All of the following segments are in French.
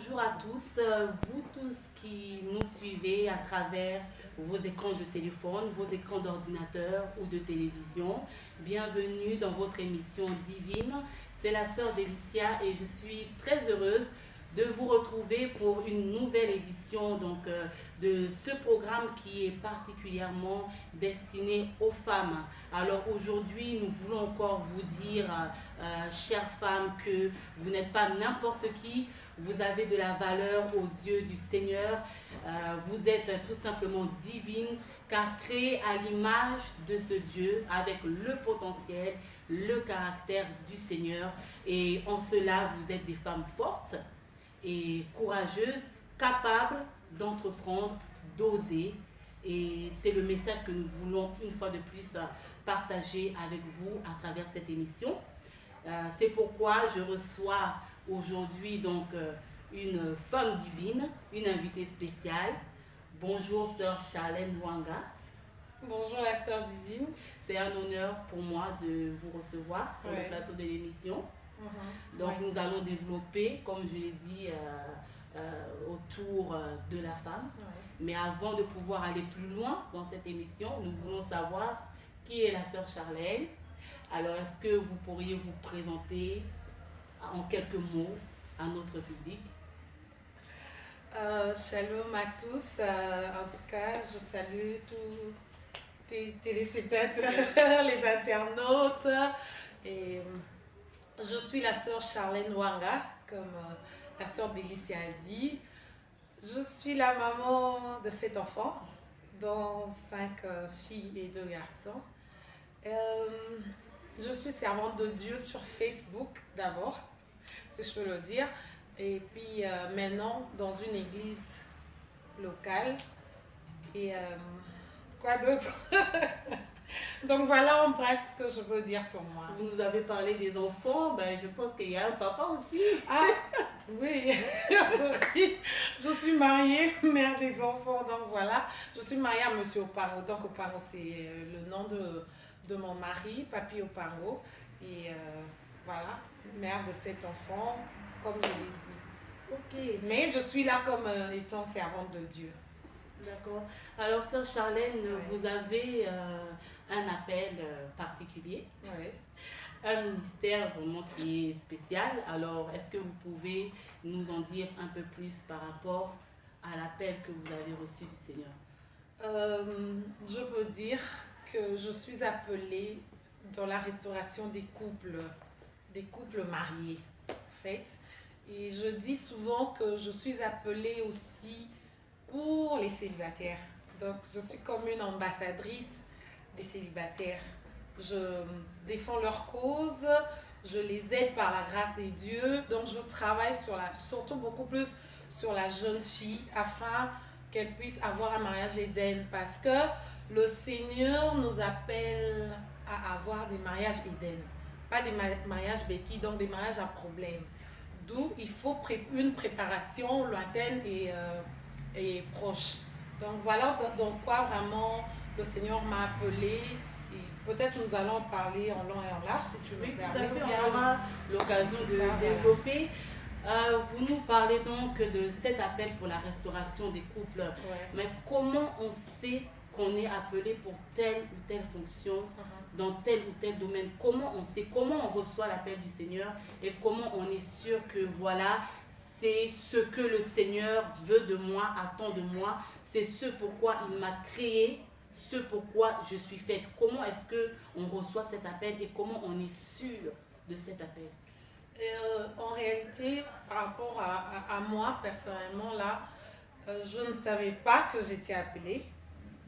Bonjour à tous, vous tous qui nous suivez à travers vos écrans de téléphone, vos écrans d'ordinateur ou de télévision. Bienvenue dans votre émission Divine. C'est la sœur Délicia et je suis très heureuse de vous retrouver pour une nouvelle édition de ce programme qui est particulièrement destiné aux femmes. Alors aujourd'hui, nous voulons encore vous dire, chères femmes, que vous n'êtes pas n'importe qui, vous avez de la valeur aux yeux du Seigneur, vous êtes tout simplement divine, car créée à l'image de ce Dieu avec le potentiel, le caractère du Seigneur. Et en cela, vous êtes des femmes fortes et courageuse, capable d'entreprendre, d'oser. Et c'est le message que nous voulons une fois de plus partager avec vous à travers cette émission. C'est pourquoi je reçois aujourd'hui une femme divine, une invitée spéciale. Bonjour sœur Charlène Wanga. Bonjour la sœur divine. C'est un honneur pour moi de vous recevoir sur le plateau de l'émission. Donc nous allons développer, comme je l'ai dit, autour de la femme. Mais avant de pouvoir aller plus loin dans cette émission, nous voulons savoir qui est la sœur Charlène. Alors est-ce que vous pourriez vous présenter en quelques mots à notre public? Shalom à tous. En tout cas, je salue tous les téléspectateurs, les internautes. Et je suis la sœur Charlène Wanga, comme la sœur Délicia a dit. Je suis la maman de 7 enfants, dont 5 filles et 2 garçons. Je suis servante de Dieu sur Facebook d'abord, si je peux le dire. Et puis maintenant dans une église locale. Et quoi d'autre? Donc voilà en bref ce que je peux dire sur moi. Vous nous avez parlé des enfants, je pense qu'il y a un papa aussi. Ah oui, je suis mariée, mère des enfants, donc voilà. Je suis mariée à Monsieur Opango, donc Opango c'est le nom de mon mari, Papi Opango. Et voilà, mère de 7 enfants, comme je l'ai dit. Ok. Mais je suis là comme étant servante de Dieu. D'accord. Alors, sœur Charlène, vous avez un appel particulier, un ministère vraiment qui est spécial. Alors, est-ce que vous pouvez nous en dire un peu plus par rapport à l'appel que vous avez reçu du Seigneur? Je peux dire que je suis appelée dans la restauration des couples mariés, en fait. Et je dis souvent que je suis appelée aussi pour les célibataires. Donc, je suis comme une ambassadrice des célibataires. Je défends leur cause, je les aide par la grâce des dieux. Donc, je travaille surtout beaucoup plus sur la jeune fille afin qu'elle puisse avoir un mariage Éden. Parce que le Seigneur nous appelle à avoir des mariages Éden. Pas des mariages béquilles, donc des mariages à problème. D'où il faut une préparation lointaine et proche. Donc voilà dans quoi vraiment le Seigneur m'a appelé. Et peut-être nous allons en parler en long et en large si tu veux. Oui, tout à fait, on aura l'occasion de développer. Vous nous parlez donc de cet appel pour la restauration des couples. Mais comment on sait qu'on est appelé pour telle ou telle fonction dans tel ou tel domaine? Comment on sait, comment on reçoit l'appel du Seigneur et comment on est sûr que voilà, c'est ce que le Seigneur veut de moi, attend de moi, c'est ce pourquoi il m'a créé, ce pourquoi je suis faite. Comment est-ce qu'on reçoit cet appel et comment on est sûr de cet appel? En réalité, par rapport à moi, personnellement, là, je ne savais pas que j'étais appelée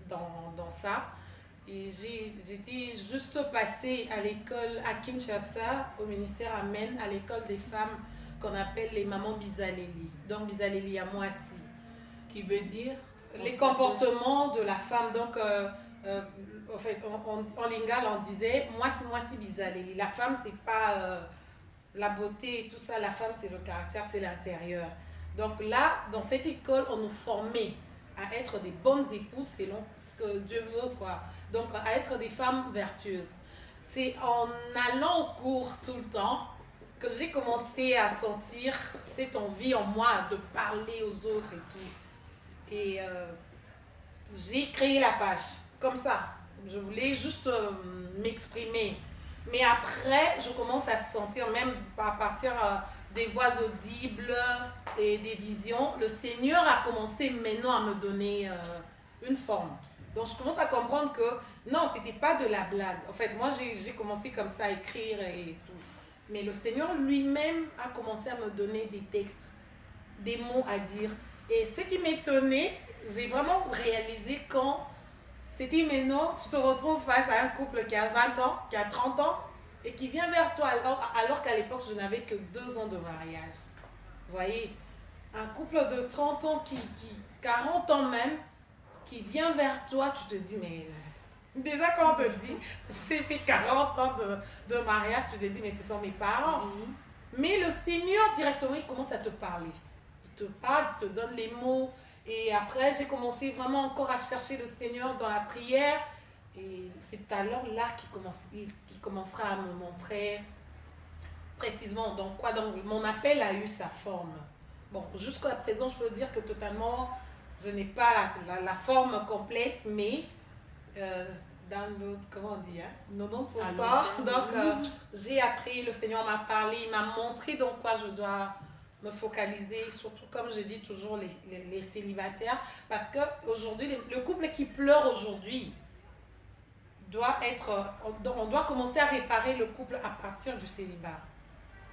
dans ça. Et j'étais juste passée à l'école à Kinshasa, au ministère Amen, à l'école des femmes qu'on appelle les mamans Bizaleli. Donc Bizaleli à Moissy. Qui veut dire les comportements de la femme. Donc, en fait, en lingala, on disait Moissy Bizaleli. La femme, c'est pas la beauté et tout ça. La femme, c'est le caractère, c'est l'intérieur. Donc là, dans cette école, on nous formait à être des bonnes épouses selon ce que Dieu veut, quoi. Donc, à être des femmes vertueuses. C'est en allant au cours tout le temps que j'ai commencé à sentir cette envie en moi de parler aux autres et tout. Et j'ai créé la page, comme ça. Je voulais juste m'exprimer. Mais après, je commence à sentir, même à partir des voix audibles et des visions, le Seigneur a commencé maintenant à me donner une forme. Donc, je commence à comprendre que non, c'était pas de la blague. En fait, moi, j'ai commencé comme ça à écrire et tout. Mais le Seigneur lui-même a commencé à me donner des textes, des mots à dire. Et ce qui m'étonnait, j'ai vraiment réalisé quand c'était maintenant, tu te retrouves face à un couple qui a 20 ans, qui a 30 ans, et qui vient vers toi alors qu'à l'époque, je n'avais que 2 ans de mariage. Vous voyez, un couple de 30 ans, 40 ans même, qui vient vers toi, tu te dis, mais déjà quand on te dit, j'ai fait 40 ans de mariage, tu te dis, mais ce sont mes parents. Mais le Seigneur, directement, il commence à te parler. Il te parle, il te donne les mots. Et après, j'ai commencé vraiment encore à chercher le Seigneur dans la prière. Et c'est alors là qu'il commencera à me montrer précisément dans quoi. Donc, mon appel a eu sa forme. Bon, jusqu'à présent, je peux dire que totalement, je n'ai pas la forme complète, mais dans le, comment on dit, hein, 90%. Donc, j'ai appris, le Seigneur m'a parlé, il m'a montré dans quoi je dois me focaliser, surtout comme je dis toujours les célibataires, parce qu'aujourd'hui, le couple qui pleure aujourd'hui doit être, on doit commencer à réparer le couple à partir du célibat.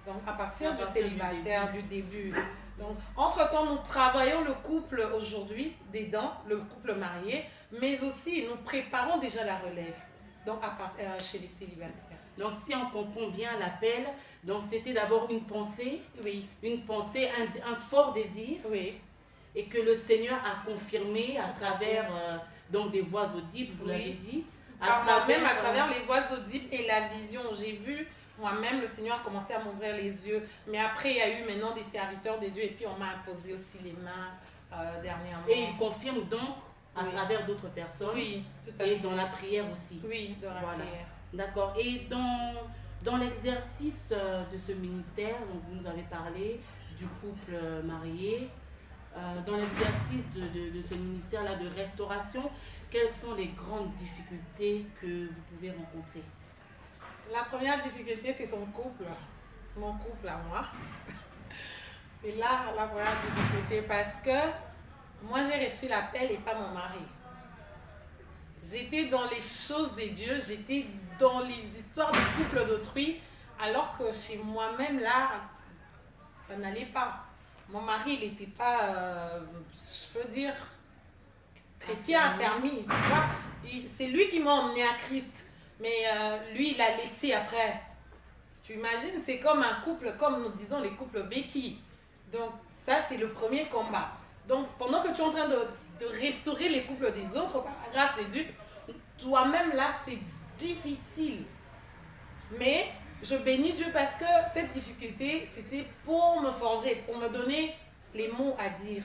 Donc à partir du célibataire, du début. Donc entre-temps, nous travaillons le couple aujourd'hui, le couple marié, mais aussi nous préparons déjà la relève, donc chez les célibataires. Donc, si on comprend bien l'appel, donc c'était d'abord une pensée, oui, une pensée, un fort désir, oui, et que le Seigneur a confirmé à travers donc des voix audibles, vous oui, l'avez dit, même à travers les voix audibles et la vision. J'ai vu moi-même, le Seigneur a commencé à m'ouvrir les yeux, mais après il y a eu maintenant des serviteurs de Dieu et puis on m'a imposé aussi les mains dernièrement. Et il confirme donc à travers d'autres personnes, oui, tout à fait. Et dans la prière aussi. Oui, dans la prière. D'accord. Et dans l'exercice de ce ministère, donc vous nous avez parlé du couple marié, dans l'exercice de ce ministère-là de restauration, quelles sont les grandes difficultés que vous pouvez rencontrer? La première difficulté, c'est son couple, mon couple à moi. C'est là la première difficulté parce que moi j'ai reçu l'appel et pas mon mari. J'étais dans les choses de Dieu, j'étais dans les histoires de couple d'autrui, alors que chez moi-même, là, ça n'allait pas. Mon mari, il n'était pas, je peux dire, chrétien affermi. C'est lui qui m'a emmené à Christ, mais lui, il a laissé après. Tu imagines, c'est comme un couple, comme nous disons les couples béquilles. Donc, ça, c'est le premier combat. Donc, pendant que tu es en train de restaurer les couples des autres, par la grâce de Dieu, toi-même là, c'est difficile. Mais je bénis Dieu parce que cette difficulté, c'était pour me forger, pour me donner les mots à dire.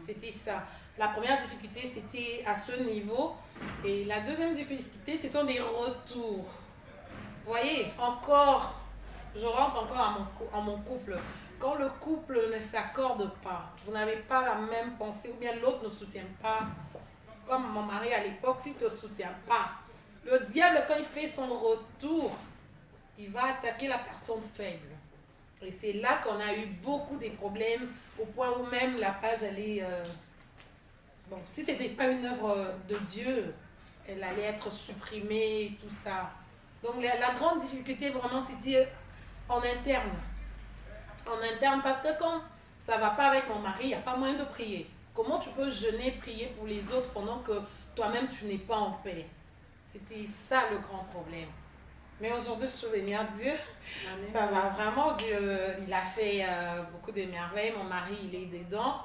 C'était ça. La première difficulté, c'était à ce niveau. Et la deuxième difficulté, ce sont des retours. Vous voyez, encore, je rentre encore à mon couple. Quand le couple ne s'accorde pas, vous n'avez pas la même pensée, ou bien l'autre ne soutient pas, comme mon mari à l'époque, s'il ne te soutient pas, le diable, quand il fait son retour, il va attaquer la personne faible. Et c'est là qu'on a eu beaucoup de problèmes, au point où même la page allait... bon, si ce n'était pas une œuvre de Dieu, elle allait être supprimée et tout ça. Donc la grande difficulté, vraiment, c'était en interne. En interne, parce que quand ça ne va pas avec mon mari, il n'y a pas moyen de prier. Comment tu peux jeûner, prier pour les autres pendant que toi-même tu n'es pas en paix? C'était ça le grand problème. Mais aujourd'hui, je suis bénie à Dieu. Amen. Ça va vraiment. Dieu, il a fait beaucoup de merveilles. Mon mari, il est dedans.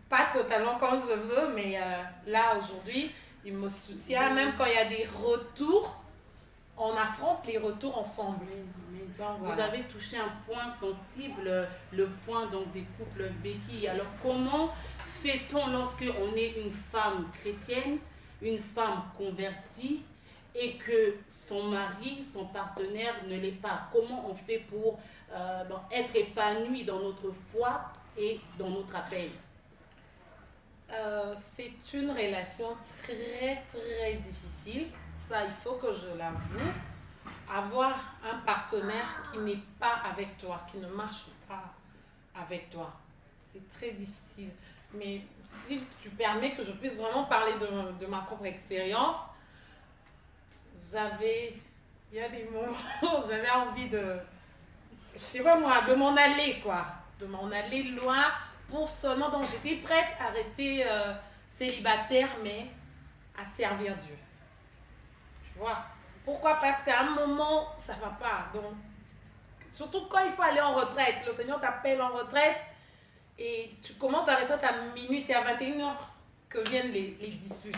Pas totalement comme je veux, mais là, aujourd'hui, il me soutient. Même quand il y a des retours, on affronte les retours ensemble. Donc, voilà. Vous avez touché un point sensible, le point donc des couples béquilles. Alors comment fait-on lorsque on est une femme chrétienne, une femme convertie et que son mari, son son partenaire ne l'est pas. Comment on fait pour être épanoui dans notre foi et dans notre appel? C'est une relation très très difficile, ça il faut que je l'avoue. Avoir un partenaire qui n'est pas avec toi, qui ne marche pas avec toi, c'est très difficile. Mais si tu permets que je puisse vraiment parler de ma propre expérience, il y a des moments où j'avais envie je sais pas moi, de m'en aller quoi, de m'en aller loin pour seulement, donc j'étais prête à rester célibataire mais à servir Dieu. Tu vois? Pourquoi? Parce qu'à un moment, ça va pas. Donc, surtout quand il faut aller en retraite, le Seigneur t'appelle en retraite et tu commences la retraite à minuit, c'est à 21h que viennent les disputes.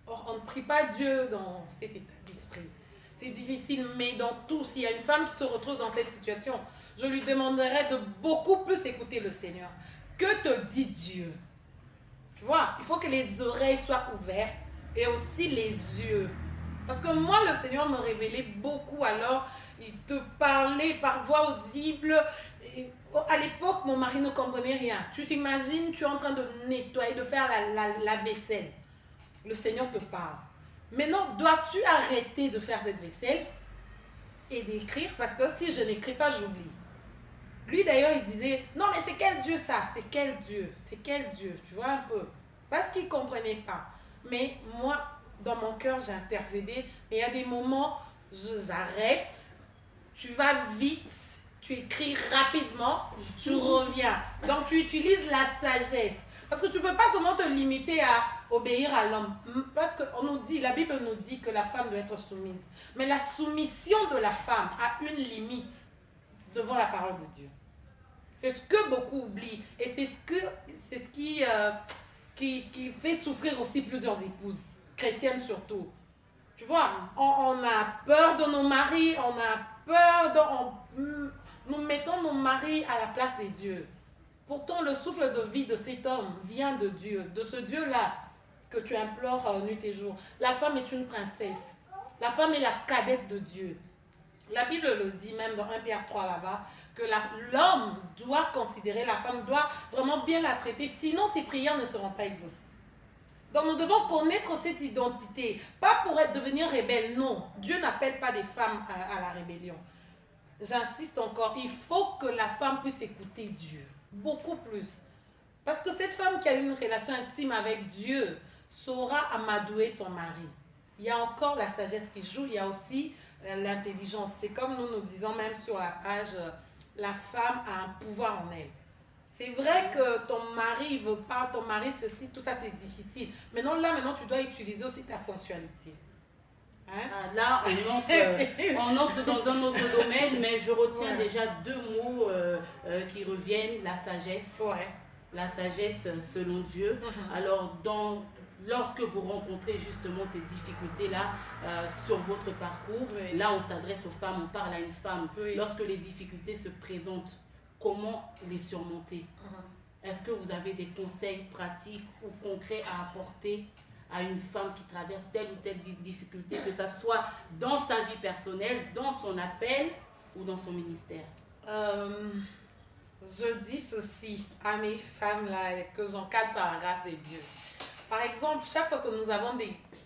Or, on ne prie pas Dieu dans cet état d'esprit. C'est difficile, mais dans tout, s'il y a une femme qui se retrouve dans cette situation, je lui demanderais de beaucoup plus écouter le Seigneur. Que te dit Dieu? Tu vois, il faut que les oreilles soient ouvertes et aussi les yeux. Parce que moi, le Seigneur me révélait beaucoup, alors il te parlait par voix audible. Et à l'époque, mon mari ne comprenait rien. Tu t'imagines, tu es en train de nettoyer, de faire la vaisselle. Le Seigneur te parle. Maintenant, dois-tu arrêter de faire cette vaisselle et d'écrire? Parce que si je n'écris pas, j'oublie. Lui, d'ailleurs, il disait, non, mais c'est quel Dieu ça? C'est quel Dieu? C'est quel Dieu? Tu vois un peu? Parce qu'il ne comprenait pas. Mais moi, dans mon cœur, j'ai intercédé. Et il y a des moments, j'arrête, tu vas vite, tu écris rapidement, tu reviens. Donc, tu utilises la sagesse. Parce que tu ne peux pas seulement te limiter à obéir à l'homme. Parce que la Bible nous dit que la femme doit être soumise. Mais la soumission de la femme a une limite devant la parole de Dieu. C'est ce que beaucoup oublient. Et c'est ce qui fait souffrir aussi plusieurs épouses, chrétiennes surtout. Tu vois, on a peur de nos maris, on a peur nous mettons nos maris à la place des dieux. Pourtant, le souffle de vie de cet homme vient de Dieu, de ce Dieu-là que tu implores nuit et jour. La femme est une princesse. La femme est la cadette de Dieu. La Bible le dit même dans 1 Pierre 3 là-bas, que l'homme doit considérer la femme, doit vraiment bien la traiter, sinon ses prières ne seront pas exaucées. Donc nous devons connaître cette identité, pas pour devenir rebelle, non. Dieu n'appelle pas des femmes à la rébellion. J'insiste encore, il faut que la femme puisse écouter Dieu, beaucoup plus. Parce que cette femme qui a une relation intime avec Dieu saura amadouer son mari. Il y a encore la sagesse qui joue, il y a aussi l'intelligence. C'est comme nous disons même sur la page, la femme a un pouvoir en elle. C'est vrai que ton mari ne veut pas, ton mari ceci, tout ça c'est difficile. Maintenant tu dois utiliser aussi ta sensualité. Hein? Là, on entre dans un autre domaine, mais je retiens déjà deux mots qui reviennent, la sagesse. Ouais. La sagesse selon Dieu. Alors, lorsque vous rencontrez justement ces difficultés-là sur votre parcours, là on s'adresse aux femmes, on parle à une femme. Lorsque les difficultés se présentent, comment les surmonter? Est-ce que vous avez des conseils pratiques ou concrets à apporter à une femme qui traverse telle ou telle difficulté, que ce soit dans sa vie personnelle, dans son appel ou dans son ministère? Je dis ceci à mes femmes là, que j'encadre par la grâce de Dieu. Par exemple, chaque fois que nous avons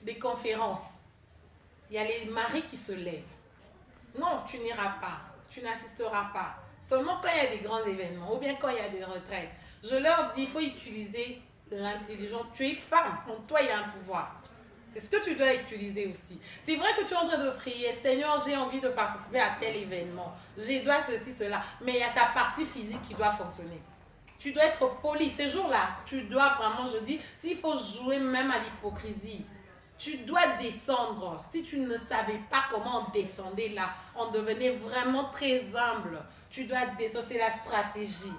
des conférences, il y a les maris qui se lèvent. Non, tu n'iras pas, tu n'assisteras pas. Seulement quand il y a des grands événements ou bien quand il y a des retraites. Je leur dis, il faut utiliser l'intelligence. Tu es femme, en toi il y a un pouvoir. C'est ce que tu dois utiliser aussi. C'est vrai que tu es en train de prier, Seigneur, j'ai envie de participer à tel événement. Je dois ceci, cela. Mais il y a ta partie physique qui doit fonctionner. Tu dois être poli. Ces jours-là, tu dois vraiment, je dis, s'il faut jouer même à l'hypocrisie, tu dois descendre. Si tu ne savais pas comment on descendait là, on devenait vraiment très humble. Tu dois descendre, c'est la stratégie.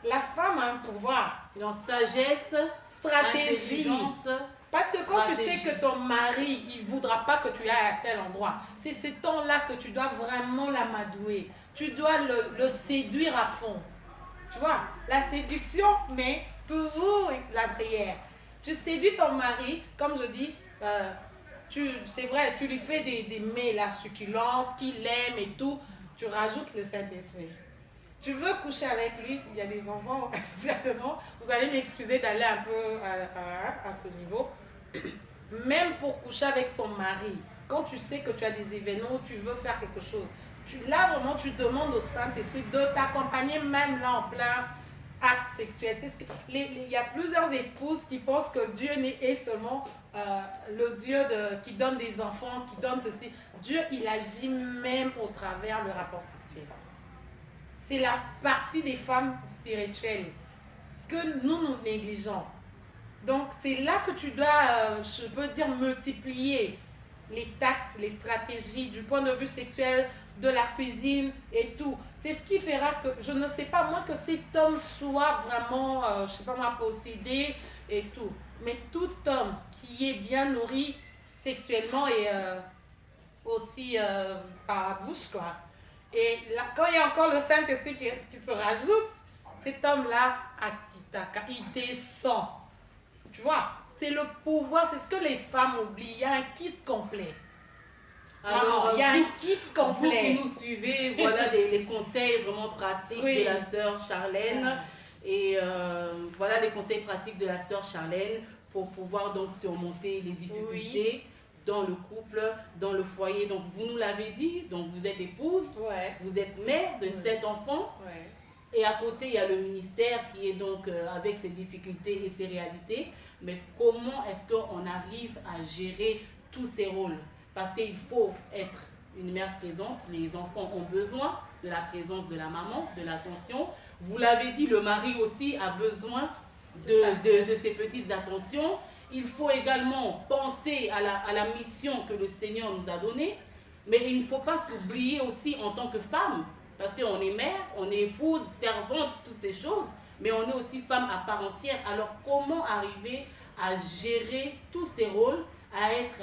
La femme a un pouvoir. Donc, sagesse, stratégie. Parce que quand tu sais que ton mari, il ne voudra pas que tu ailles à tel endroit, c'est ce temps-là que tu dois vraiment l'amadouer. Tu dois le séduire à fond. Tu vois, la séduction, mais toujours la prière. Tu séduis ton mari, comme je dis, c'est vrai, tu lui fais des mets, la succulence, qu'il aime et tout, tu rajoutes le Saint-Esprit. Tu veux coucher avec lui, il y a des enfants, certainement, vous allez m'excuser d'aller un peu à ce niveau. Même pour coucher avec son mari, quand tu sais que tu as des événements où tu veux faire quelque chose, là vraiment tu demandes au Saint-Esprit de t'accompagner même là en plein acte sexuel. Il y a plusieurs épouses qui pensent que Dieu est seulement le Dieu qui donne des enfants, qui donne ceci. Dieu, il agit même au travers le rapport sexuel. C'est la partie des femmes spirituelles, ce que nous négligeons. Donc, c'est là que tu dois, je peux dire, multiplier les tacts, les stratégies du point de vue sexuel, de la cuisine et tout. C'est ce qui fera que, je ne sais pas moi, que cet homme soit vraiment, je ne sais pas moi, possédé et tout. Mais tout homme qui est bien nourri sexuellement et aussi par la bouche, quoi. Et là, quand il y a encore le Saint-Esprit qui se rajoute, cet homme-là, Akitaka, il descend. Tu vois, c'est le pouvoir, c'est ce que les femmes oublient. Il y a un kit complet. Alors, il y a un kit complet. Vous qui nous suivez, voilà les conseils vraiment pratiques de la sœur Charlène. Et voilà les conseils pratiques de la sœur Charlène pour pouvoir donc surmonter les difficultés dans le couple, dans le foyer. Donc, vous nous l'avez dit, donc vous êtes épouse, vous êtes mère de 7 enfants. Et à côté, il y a le ministère qui est donc avec ses difficultés et ses réalités. Mais comment est-ce qu'on arrive à gérer tous ces rôles? Parce qu'il faut être une mère présente. Les enfants ont besoin de la présence de la maman, de l'attention. Vous l'avez dit, le mari aussi a besoin de ces petites attentions. Il faut également penser à la mission que le Seigneur nous a donnée. Mais il ne faut pas s'oublier aussi en tant que femme. Parce qu'on est mère, on est épouse, servante, toutes ces choses, mais on est aussi femme à part entière. Alors comment arriver à gérer tous ces rôles, à être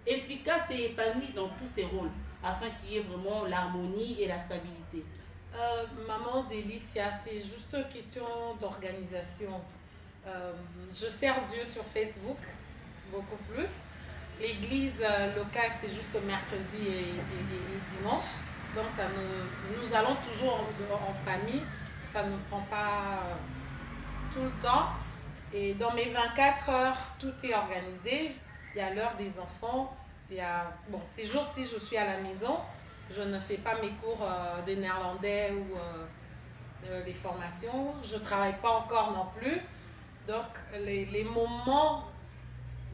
efficace et épanoui dans tous ces rôles, afin qu'il y ait vraiment l'harmonie et la stabilité? Maman Délicia, c'est juste une question d'organisation. Je sers Dieu sur Facebook, beaucoup plus. L'église locale, c'est juste mercredi et dimanche. Donc, nous allons toujours en famille. Ça ne prend pas tout le temps. Et dans mes 24 heures, tout est organisé. Il y a l'heure des enfants. Ces jours-ci, je suis à la maison. Je ne fais pas mes cours de néerlandais ou des formations. Je ne travaille pas encore non plus. Donc, les moments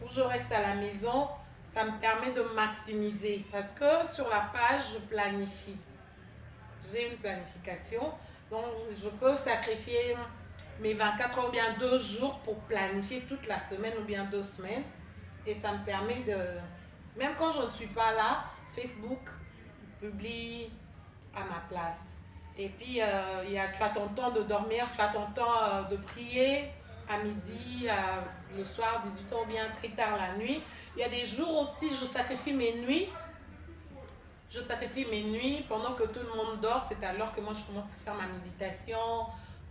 où je reste à la maison, ça me permet de maximiser. Parce que sur la page, je planifie. J'ai une planification. Donc, je peux sacrifier mes 24 heures ou bien 2 jours pour planifier toute la semaine ou bien 2 semaines. Et ça me permet de... Même quand je ne suis pas là, Facebook publie à ma place. Et puis, tu as ton temps de dormir, tu as ton temps de prier à midi, le soir, 18h ou bien très tard la nuit. Il y a des jours aussi, je sacrifie mes nuits. Je sacrifie mes nuits pendant que tout le monde dort. C'est alors que moi, je commence à faire ma méditation,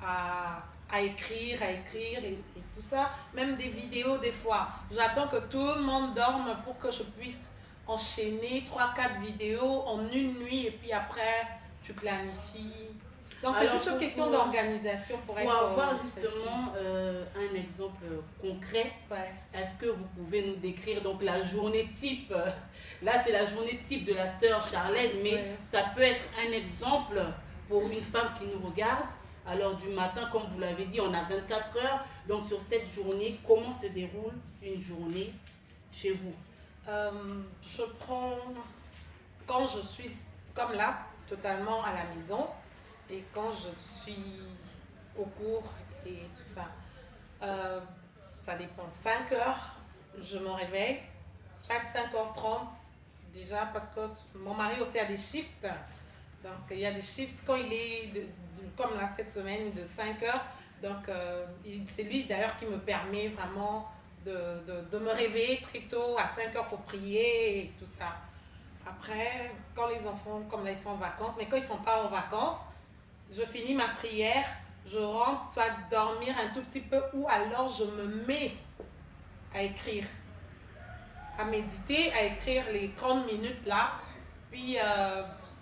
à écrire et tout ça. Même des vidéos, des fois. J'attends que tout le monde dorme pour que je puisse enchaîner 3-4 vidéos en une nuit. Et puis après, tu planifies. Donc, c'est juste une question d'organisation pour avoir justement un exemple concret, est-ce que vous pouvez nous décrire donc la journée type? Là, c'est la journée type de la sœur Charlène, mais ça peut être un exemple pour une femme qui nous regarde. Alors, du matin, comme vous l'avez dit, on a 24 heures. Donc, sur cette journée, comment se déroule une journée chez vous? Je prends, quand je suis comme là, totalement à la maison, et quand je suis au cours et tout ça, ça dépend. 5 heures, je me réveille, soit 5h30 déjà, parce que mon mari aussi a des shifts. Donc, il y a des shifts quand il est, comme là cette semaine, de 5 heures. Donc, c'est lui d'ailleurs qui me permet vraiment de me réveiller très tôt à 5 heures pour prier et tout ça. Après, quand les enfants, comme là, ils sont en vacances, mais quand ils ne sont pas en vacances, je finis ma prière, je rentre, soit dormir un tout petit peu, ou alors je me mets à écrire. à méditer, à écrire les 30 minutes là. Puis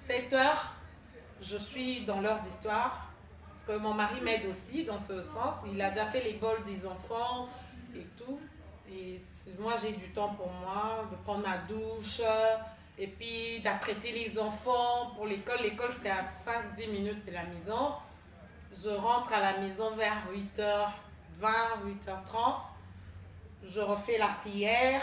7 heures, je suis dans leurs histoires. Parce que mon mari m'aide aussi dans ce sens. Il a déjà fait les bols des enfants et tout. Et moi, j'ai du temps pour moi, de prendre ma douche et puis d'apprêter les enfants pour l'école. L'école, c'est à 5-10 minutes de la maison. Je rentre à la maison vers 8h20, 8h30. Je refais la prière.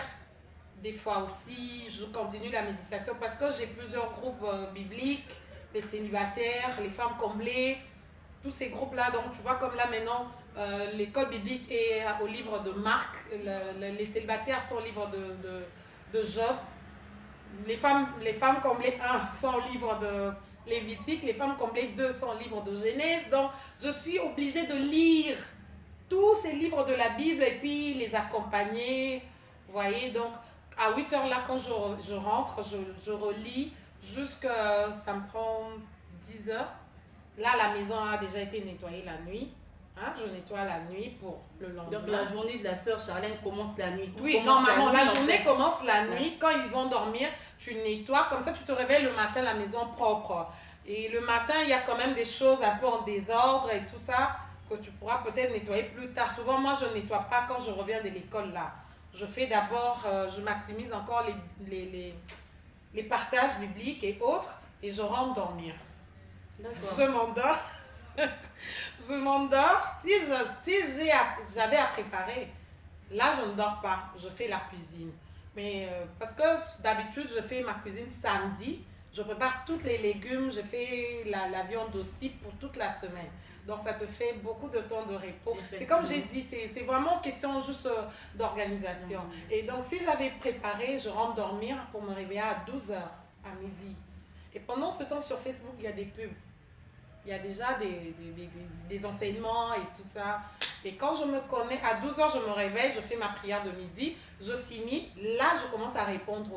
Des fois aussi, je continue la méditation parce que j'ai plusieurs groupes bibliques, les célibataires, les femmes comblées, tous ces groupes-là. Donc, tu vois, comme là maintenant, l'école biblique est au livre de Marc, les célibataires sont au livre de Job, les femmes comblées 1 sont au livre de Lévitique, les femmes comblées 2 sont au livre de Genèse. Donc, je suis obligée de lire tous ces livres de la Bible et puis les accompagner. Vous voyez, donc à 8h là, quand je rentre, je relis jusqu'à ça me prend 10h. Là, la maison a déjà été nettoyée la nuit. Hein, je nettoie la nuit pour le lendemain. Donc la journée de la sœur Charlène commence la nuit. Oui, normalement, la journée commence la nuit. Quand ils vont dormir, tu nettoies. Comme ça, tu te réveilles le matin, la maison propre. Et le matin, il y a quand même des choses un peu en désordre et tout ça que tu pourras peut-être nettoyer plus tard. Souvent, moi, je ne nettoie pas quand je reviens de l'école là. Je fais d'abord, je maximise encore les partages bibliques et autres et je rentre dormir. Je m'endors. Je m'endors. Si j'avais à préparer, là, je ne dors pas. Je fais la cuisine. Mais parce que d'habitude, je fais ma cuisine samedi. Je prépare tous les légumes. Je fais la viande aussi pour toute la semaine. Donc, ça te fait beaucoup de temps de repos. C'est comme j'ai dit, c'est vraiment question juste d'organisation. Et donc, si j'avais préparé, je rentre dormir pour me réveiller à 12h, à midi. Et pendant ce temps, sur Facebook, il y a des pubs. Il y a déjà des enseignements et tout ça. Et quand je me connais, à 12h, je me réveille, je fais ma prière de midi, je finis. Là, je commence à répondre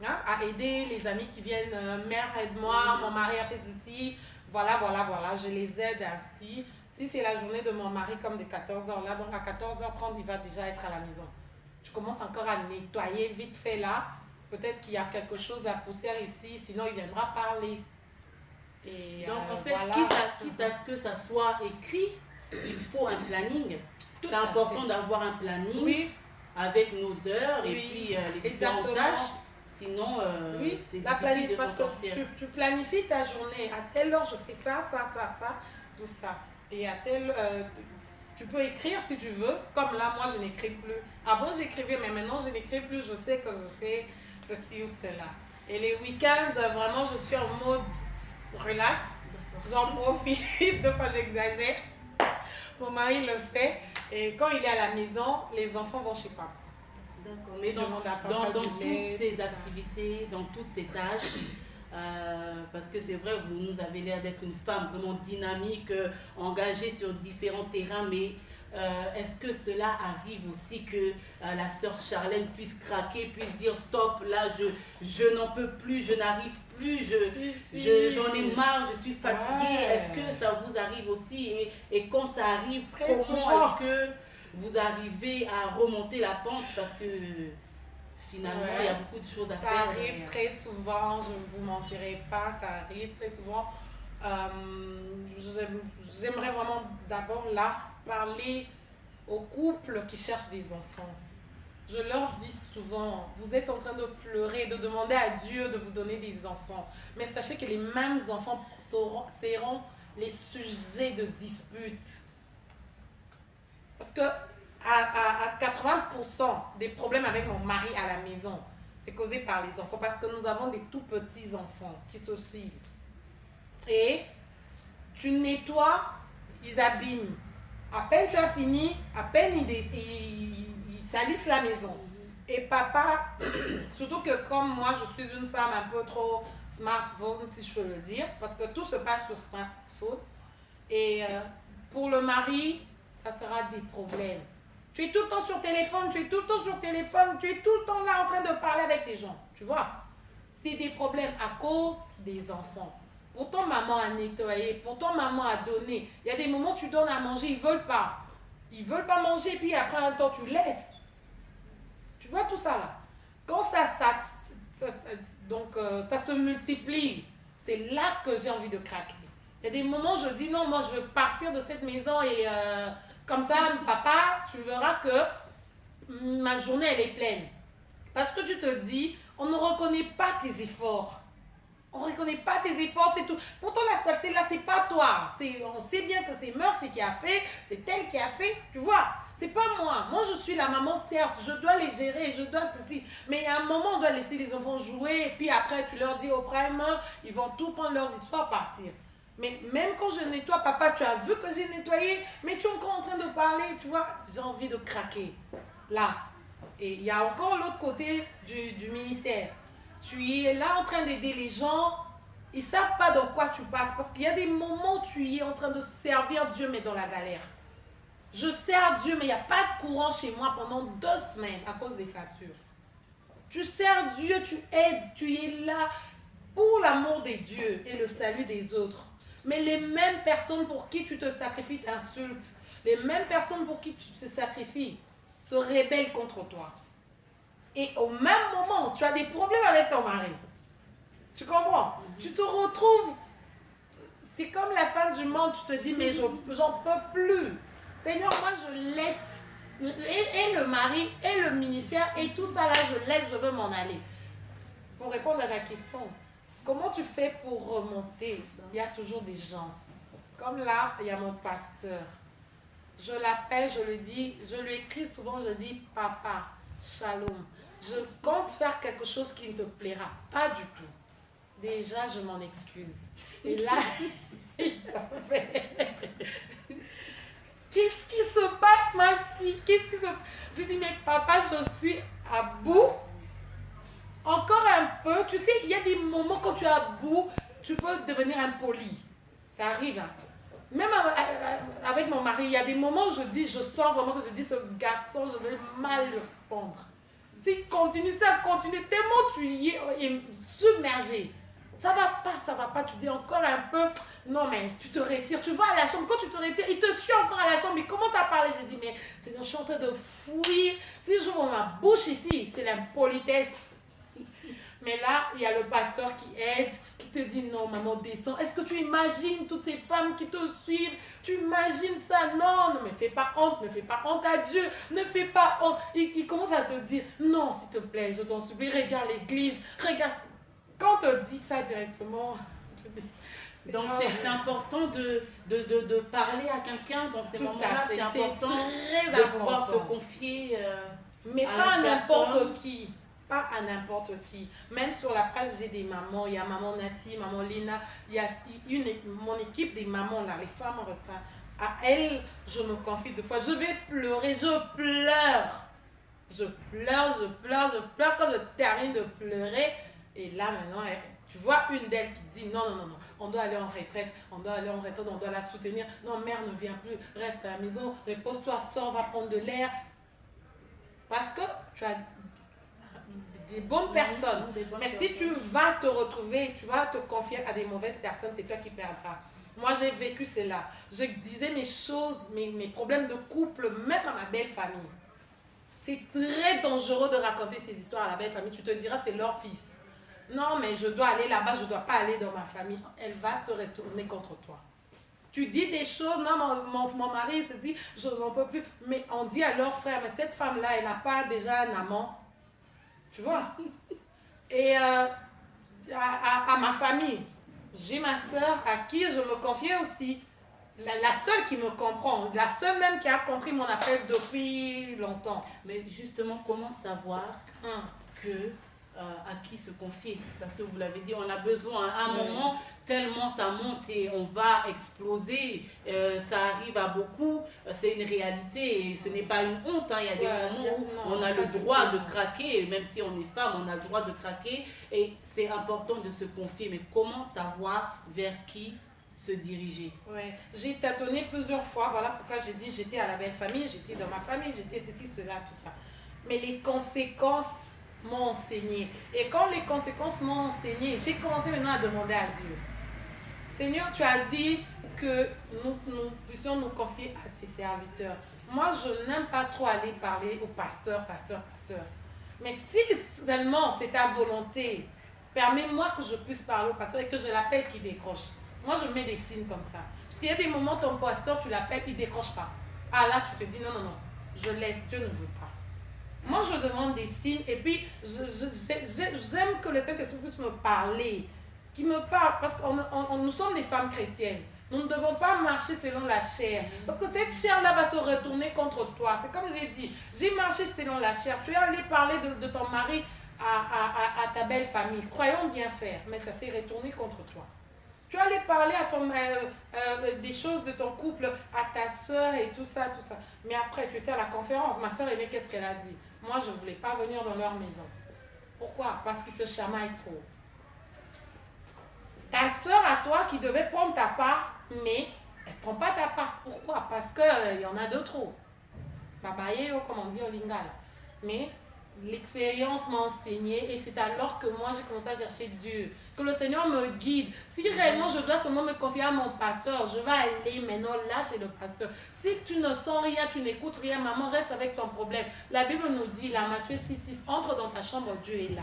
à aider les amis qui viennent. Mère, aide-moi, mon mari a fait ceci. Voilà. Je les aide ainsi. Si c'est la journée de mon mari, comme de 14h là, donc à 14h30, il va déjà être à la maison. Je commence encore à nettoyer vite fait là. Peut-être qu'il y a quelque chose de la poussière ici, sinon il viendra parler. Et donc en fait, voilà. quitte à ce que ça soit écrit, il faut un planning. C'est important d'avoir un planning avec nos heures et puis les différentes tâches. Sinon, c'est difficile de s'en sortir. Tu planifies ta journée. À telle heure, je fais ça, tout ça. Et à telle... tu peux écrire si tu veux. Comme là, moi, je n'écris plus. Avant, j'écrivais, mais maintenant, je n'écris plus. Je sais que je fais ceci ou cela. Et les week-ends, vraiment, je suis en mode relax. J'en profite. Des fois, j'exagère. Mon mari le sait. Et quand il est à la maison, les enfants vont chez papa. D'accord, mais dans toutes ces activités, dans toutes ces tâches, parce que c'est vrai, vous nous avez l'air d'être une femme vraiment dynamique, engagée sur différents terrains, mais est-ce que cela arrive aussi que la sœur Charlène puisse craquer, puisse dire stop, là je n'en peux plus, je n'arrive plus, j'en ai marre, je suis fatiguée. Est-ce que ça vous arrive aussi et quand ça arrive, comment est-ce que vous arrivez à remonter la pente parce que finalement il y a beaucoup de choses à faire. Ça arrive très souvent, je ne vous mentirai pas, ça arrive très souvent. J'aimerais vraiment d'abord là parler aux couples qui cherchent des enfants. Je leur dis souvent, vous êtes en train de pleurer, de demander à Dieu de vous donner des enfants. Mais sachez que les mêmes enfants seront les sujets de disputes. Parce que à 80% des problèmes avec mon mari à la maison, c'est causé par les enfants. Parce que nous avons des tout petits enfants qui se suivent. Et tu nettoies, ils abîment. À peine tu as fini, à peine ils salissent la maison. Et papa, surtout que comme moi, je suis une femme un peu trop smartphone, si je peux le dire, parce que tout se passe sur smartphone. Et pour le mari, ça sera des problèmes. Tu es tout le temps sur téléphone, tu es tout le temps là en train de parler avec des gens. Tu vois, c'est des problèmes à cause des enfants. Pourtant, maman a nettoyé, pourtant, maman a donné. Il y a des moments où tu donnes à manger, ils ne veulent pas. Ils ne veulent pas manger, puis après un temps, tu laisses. Tu vois tout ça là. Quand ça se multiplie, c'est là que j'ai envie de craquer. Il y a des moments où je dis non, moi je veux partir de cette maison et comme ça, papa, tu verras que ma journée elle est pleine. Parce que tu te dis, on ne reconnaît pas tes efforts. On ne reconnaît pas tes efforts, c'est tout. Pourtant, la saleté, là, c'est pas toi. On sait bien que c'est Mercy qui a fait, c'est elle qui a fait, tu vois. C'est pas moi. Moi, je suis la maman, certes, je dois les gérer, je dois ceci. Mais il y a un moment, on doit laisser les enfants jouer. Et puis après, tu leur dis au prime, ils vont tout prendre leurs histoires, partir. Mais même quand je nettoie, papa, tu as vu que j'ai nettoyé, mais tu es encore en train de parler, tu vois. J'ai envie de craquer. Là. Et il y a encore l'autre côté du ministère. Tu es là en train d'aider les gens, ils ne savent pas dans quoi tu passes. Parce qu'il y a des moments où tu es en train de servir Dieu, mais dans la galère. Je sers Dieu, mais il n'y a pas de courant chez moi pendant 2 semaines à cause des factures. Tu sers Dieu, tu aides, tu es là pour l'amour des dieux et le salut des autres. Mais les mêmes personnes pour qui tu te sacrifies t'insultent. Les mêmes personnes pour qui tu te sacrifies se rebellent contre toi. Et au même moment, tu as des problèmes avec ton mari. Tu comprends? Tu te retrouves, c'est comme la fin du monde, tu te dis, mais j'en peux plus. Seigneur, moi je laisse, et le mari, et le ministère, et tout ça là, je laisse, je veux m'en aller. Pour répondre à ta question, comment tu fais pour remonter? Il y a toujours des gens. Comme là, il y a mon pasteur. Je l'appelle, je lui dis, je lui écris souvent, je dis, papa, shalom. Je compte faire quelque chose qui ne te plaira pas du tout. Déjà, je m'en excuse. Et là, qu'est-ce qui se passe, ma fille? Qu'est-ce qui se passe? Je dis, mais papa, je suis à bout. Encore un peu. Tu sais, il y a des moments quand tu es à bout, tu peux devenir impoli. Ça arrive, hein. Même avec mon mari, il y a des moments où je sens vraiment que je dis, ce garçon, je vais mal lui répondre. S'il continue, ça continue, tellement tu y es submergé. Ça va pas, tu dis encore un peu, non mais tu te retires, tu vas à la chambre, quand tu te retires, il te suit encore à la chambre, il commence à parler, je dis, mais Seigneur, je suis en train de fuir, si j'ouvre ma bouche ici, c'est l'impolitesse. Mais là, il y a le pasteur qui aide, qui te dit, non maman, descends. Est-ce que tu imagines toutes ces femmes qui te suivent? Tu imagines ça? Non, ne me fais pas honte à Dieu, ne fais pas honte. Il commence à te dire, non, s'il te plaît, je t'en supplie, regarde l'église, regarde. Quand on te dit ça directement, je dis, donc c'est important de parler à quelqu'un dans ces moments-là, c'est important de pouvoir se confier mais pas à n'importe qui. Pas à n'importe qui. Même sur la page, j'ai des mamans. Il y a maman Nati, maman Lina. Il y a mon équipe des mamans, là, les femmes restreintes. À elles, je me confie 2 fois. Je vais pleurer, je pleure. Je pleure. Quand je termine de pleurer, et là, maintenant, tu vois une d'elles qui dit non, on doit aller en retraite, on doit la soutenir. Non, mère ne vient plus, reste à la maison, repose-toi, sors, va prendre de l'air. Parce que tu as des bonnes personnes. Mais si tu vas te retrouver, tu vas te confier à des mauvaises personnes, c'est toi qui perdras. Moi, j'ai vécu cela. Je disais mes choses, mes problèmes de couple, même à ma belle famille. C'est très dangereux de raconter ces histoires à la belle famille. Tu te diras, c'est leur fils. Non, mais je dois aller là-bas, je ne dois pas aller dans ma famille. Elle va se retourner contre toi. Tu dis des choses, non, mon mari se dit, je n'en peux plus. Mais on dit à leur frère, mais cette femme-là, elle n'a pas déjà un amant. Tu vois? Et à ma famille, j'ai ma soeur à qui je me confiais aussi. La seule qui me comprend, la seule même qui a compris mon appel depuis longtemps. Mais justement, comment savoir à qui se confier? Parce que vous l'avez dit, on a besoin. À un moment, tellement ça monte et on va exploser. Ça arrive à beaucoup. C'est une réalité et ce n'est pas une honte. Hein. Il y a des moments où on a le droit de craquer. Même si on est femme, on a le droit de craquer. Et c'est important de se confier. Mais comment savoir vers qui se diriger? Ouais. J'ai tâtonné plusieurs fois. Voilà pourquoi j'ai dit j'étais à la belle famille, j'étais dans ma famille, j'étais ceci, cela, tout ça. Mais les conséquences m'ont enseigné. Et quand les conséquences m'ont enseigné, j'ai commencé maintenant à demander à Dieu. Seigneur, tu as dit que nous puissions nous confier à tes serviteurs. Moi, je n'aime pas trop aller parler au pasteur. Mais si seulement c'est ta volonté, permets-moi que je puisse parler au pasteur et que je l'appelle qui décroche. Moi, je mets des signes comme ça. Parce qu'il y a des moments, ton pasteur, tu l'appelles, il ne décroche pas. Ah là, tu te dis, non, non, non, je laisse, Dieu ne veut pas. Moi, je demande des signes et puis j'aime que le Saint-Esprit puisse me parler, qu'il me parle, parce que nous sommes des femmes chrétiennes. Nous ne devons pas marcher selon la chair. Parce que cette chair-là va se retourner contre toi. C'est comme j'ai dit, j'ai marché selon la chair. Tu es allé parler de ton mari à ta belle famille. Croyons bien faire, mais ça s'est retourné contre toi. Tu es allé parler des choses de ton couple à ta soeur et tout ça, tout ça. Mais après, tu étais à la conférence. Ma soeur aînée, qu'est-ce qu'elle a dit? Moi, je ne voulais pas venir dans leur maison. Pourquoi? Parce qu'ils se chamaillent trop. Ta soeur à toi qui devait prendre ta part, mais elle ne prend pas ta part. Pourquoi? Parce qu'il y en a de trop. Babaye, comme on dit en lingala. Mais l'expérience m'a enseigné et c'est alors que moi j'ai commencé à chercher Dieu, que le Seigneur me guide. Si réellement je dois seulement me confier à mon pasteur, je vais aller maintenant là chez le pasteur. Si tu ne sens rien, tu n'écoutes rien, maman, reste avec ton problème. La Bible nous dit là, Matthieu 6,6, entre dans ta chambre, Dieu est là.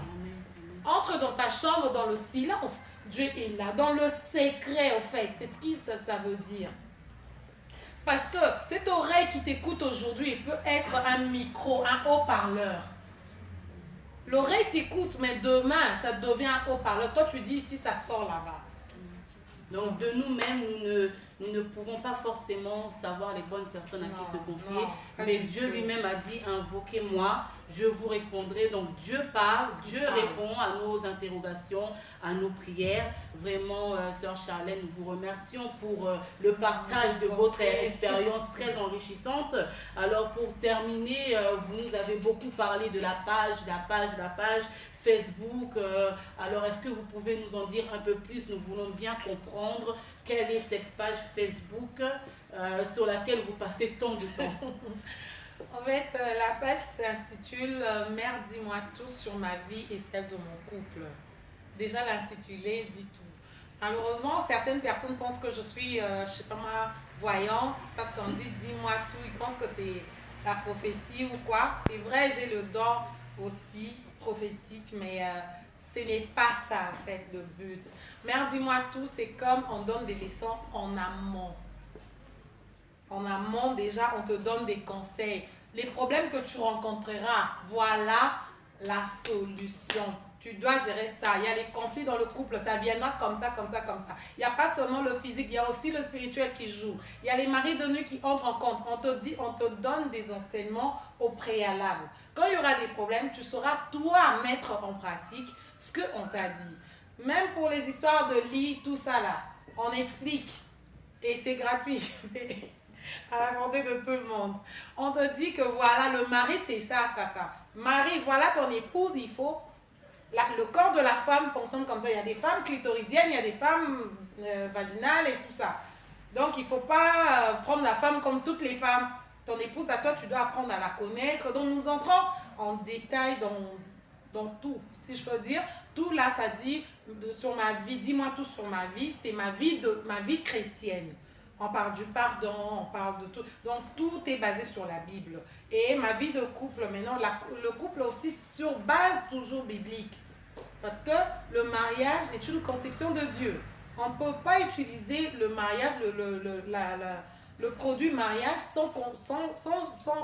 Entre dans ta chambre, dans le silence, Dieu est là. Dans le secret, au fait, c'est ce que ça veut dire. Parce que cette oreille qui t'écoute aujourd'hui peut être un micro, un haut-parleur. L'oreille t'écoute, mais demain, ça devient un haut-parleur. Toi, tu dis ici, ça sort là-bas. Donc, de nous-mêmes, nous ne pouvons pas forcément savoir les bonnes personnes à qui se confier. Mais Dieu lui-même a dit, invoquez-moi, je vous répondrai. Donc, Dieu parle, Dieu répond à nos interrogations, à nos prières. Vraiment, Sœur Charlène, nous vous remercions pour le partage de votre expérience très enrichissante. Alors, pour terminer, vous nous avez beaucoup parlé de la page Facebook. Alors, est-ce que vous pouvez nous en dire un peu plus? Nous voulons bien comprendre quelle est cette page Facebook sur laquelle vous passez tant de temps. En fait, la page s'intitule « Mère, dis-moi tout sur ma vie et celle de mon couple ». Déjà, l'intitulé dit tout. Malheureusement, certaines personnes pensent que je suis, je ne sais pas moi, voyante, parce qu'on dit « dis-moi tout », ils pensent que c'est la prophétie ou quoi. C'est vrai, j'ai le don aussi prophétique, mais ce n'est pas ça en fait le but. Mère, dis-moi tout, c'est comme on donne des leçons en amont. En amont, déjà, on te donne des conseils. Les problèmes que tu rencontreras, voilà la solution. Tu dois gérer ça. Il y a les conflits dans le couple, ça viendra comme ça, comme ça, comme ça. Il n'y a pas seulement le physique, il y a aussi le spirituel qui joue. Il y a les maris de nuit qui entrent en compte. On te donne des enseignements au préalable. Quand il y aura des problèmes, tu sauras toi mettre en pratique ce qu'on t'a dit. Même pour les histoires de lit, tout ça là, on explique. Et c'est gratuit. C'est à la portée de tout le monde. On te dit que voilà, le mari c'est ça, ça, ça. Mari, voilà ton épouse, il faut... le corps de la femme fonctionne comme ça. Il y a des femmes clitoridiennes, il y a des femmes vaginales et tout ça. Donc, il ne faut pas prendre la femme comme toutes les femmes. Ton épouse, à toi, tu dois apprendre à la connaître. Donc, nous entrons en détail dans tout, si je peux dire. Tout là, ça dit sur ma vie. Dis-moi tout sur ma vie. C'est ma vie chrétienne. On parle du pardon, on parle de tout. Donc, tout est basé sur la Bible. Et ma vie de couple, maintenant, le couple aussi sur base toujours biblique. Parce que le mariage est une conception de Dieu. On ne peut pas utiliser le mariage, le produit mariage sans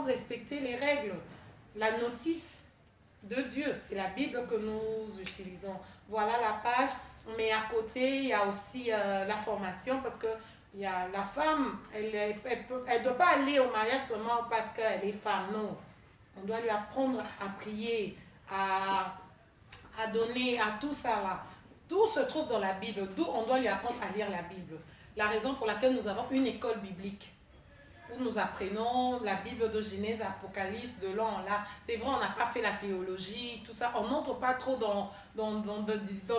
respecter les règles. La notice de Dieu, c'est la Bible que nous utilisons. Voilà la page. Mais à côté, il y a aussi la formation parce que il y a la femme, elle ne doit pas aller au mariage seulement parce qu'elle est femme, non. On doit lui apprendre à prier, à donner, à tout ça là. Tout se trouve dans la Bible, d'où on doit lui apprendre à lire la Bible. La raison pour laquelle nous avons une école biblique, où nous apprenons la Bible de Genèse, Apocalypse, de là en là. C'est vrai, on n'a pas fait la théologie, tout ça. On n'entre pas trop dans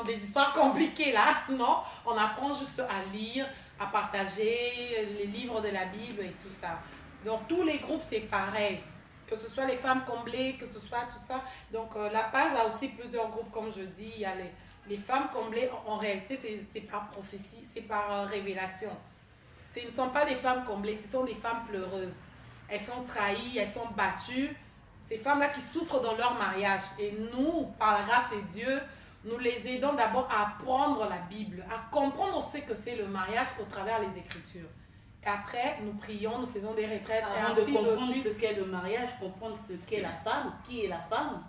des histoires compliquées là, non. On apprend juste à lire, à partager les livres de la Bible et tout ça. Donc, tous les groupes, c'est pareil. Que ce soit les femmes comblées, que ce soit tout ça. Donc, la page a aussi plusieurs groupes, comme je dis. Il y a les femmes comblées, en réalité, c'est par prophétie, c'est par révélation. Ce ne sont pas des femmes comblées, ce sont des femmes pleureuses. Elles sont trahies, elles sont battues. Ces femmes-là qui souffrent dans leur mariage. Et nous, par la grâce de Dieu, nous les aidons d'abord à apprendre la Bible, à comprendre ce que c'est le mariage au travers des Écritures. Et après, nous prions, nous faisons des retraites. Avant de comprendre ce qu'est le mariage, comprendre ce qu'est la femme, qui est la femme,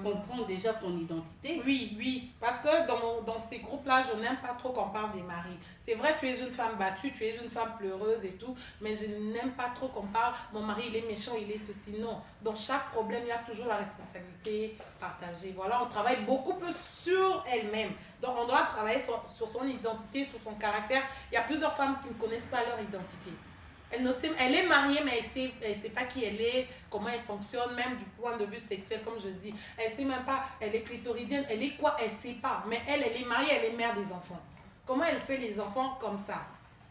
comprendre déjà son identité. Oui, parce que dans ces groupes-là, je n'aime pas trop qu'on parle des maris. C'est vrai, tu es une femme battue, tu es une femme pleureuse et tout, mais je n'aime pas trop qu'on parle, mon mari il est méchant, il est ceci. Non, dans chaque problème, il y a toujours la responsabilité partagée. Voilà, on travaille beaucoup plus sur elle-même. Donc on doit travailler sur son identité, sur son caractère. Il y a plusieurs femmes qui ne connaissent pas leur identité. Elle est mariée, mais elle ne sait pas qui elle est, comment elle fonctionne, même du point de vue sexuel, comme je dis. Elle ne sait même pas, elle est clitoridienne, elle est quoi, elle ne sait pas. Mais elle est mariée, elle est mère des enfants. Comment elle fait les enfants comme ça?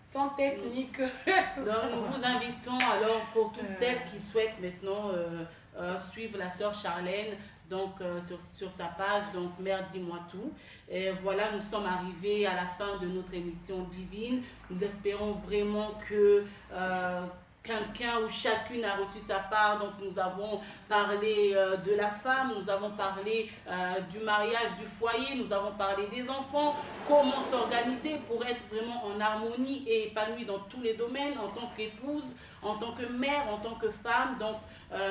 Sans tête ni queue. Donc nous vous invitons alors pour toutes celles qui souhaitent maintenant suivre la sœur Charlène, donc sur sa page, donc Mère dis-moi tout. Et voilà, nous sommes arrivés à la fin de notre émission divine. Nous espérons vraiment que quelqu'un ou chacune a reçu sa part. Donc nous avons parlé de la femme, nous avons parlé du mariage, du foyer, nous avons parlé des enfants, comment s'organiser pour être vraiment en harmonie et épanoui dans tous les domaines, en tant qu'épouse, en tant que mère, en tant que femme. Donc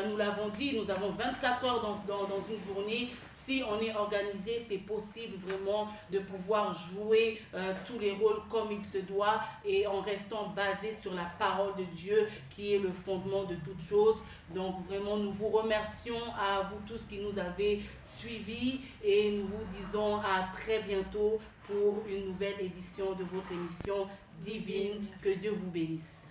nous l'avons dit, nous avons 24 heures dans une journée. Si on est organisé, c'est possible vraiment de pouvoir jouer tous les rôles comme il se doit et en restant basé sur la parole de Dieu qui est le fondement de toutes choses. Donc vraiment, nous vous remercions à vous tous qui nous avez suivis et nous vous disons à très bientôt pour une nouvelle édition de votre émission divine. Que Dieu vous bénisse.